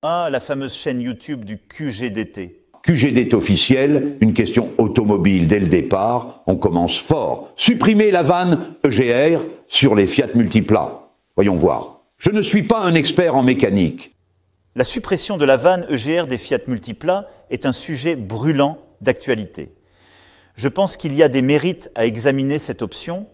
Ah, la fameuse chaîne YouTube du QGDT. QGDT officiel, une question automobile dès le départ, on commence fort. Supprimer la vanne EGR sur les Fiat Multipla. Voyons voir. Je ne suis pas un expert en mécanique. La suppression de la vanne EGR des Fiat Multipla est un sujet brûlant d'actualité. Je pense qu'il y a des mérites à examiner cette option,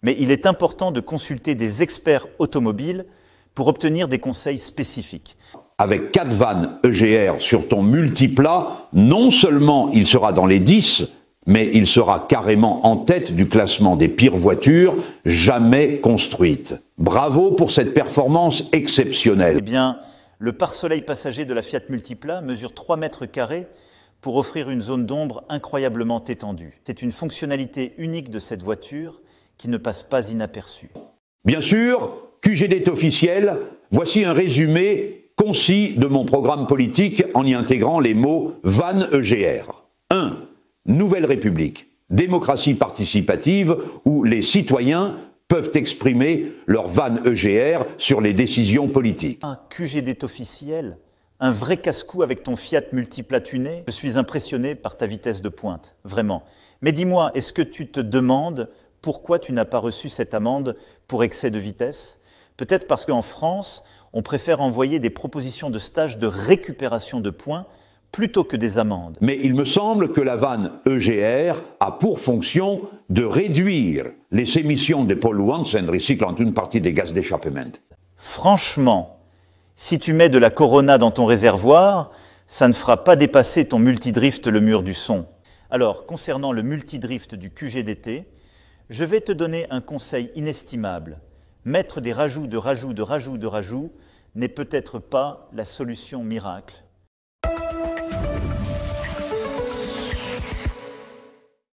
mais il est important de consulter des experts automobiles pour obtenir des conseils spécifiques. Avec 4 vannes EGR sur ton Multipla, non seulement il sera dans les 10, mais il sera carrément en tête du classement des pires voitures jamais construites. Bravo pour cette performance exceptionnelle. Eh bien, le pare-soleil passager de la Fiat Multipla mesure 3 mètres carrés pour offrir une zone d'ombre incroyablement étendue. C'est une fonctionnalité unique de cette voiture qui ne passe pas inaperçue. Bien sûr, QGDT officiel, voici un résumé concis de mon programme politique en y intégrant les mots vanne EGR. 1. Nouvelle République, démocratie participative où les citoyens peuvent exprimer leur vanne EGR sur les décisions politiques. Un QGDT officiel, un vrai casse-cou avec ton Fiat Multipla tuné. Je suis impressionné par ta vitesse de pointe, vraiment. Mais dis-moi, est-ce que tu te demandes pourquoi tu n'as pas reçu cette amende pour excès de vitesse ? Peut-être parce qu'en France, on préfère envoyer des propositions de stage de récupération de points plutôt que des amendes. Mais il me semble que la vanne EGR a pour fonction de réduire les émissions de polluants en recyclant une partie des gaz d'échappement. Franchement, si tu mets de la Corona dans ton réservoir, ça ne fera pas dépasser ton multidrift le mur du son. Alors, concernant le multidrift du QGDT, je vais te donner un conseil inestimable. Mettre des rajouts n'est peut-être pas la solution miracle.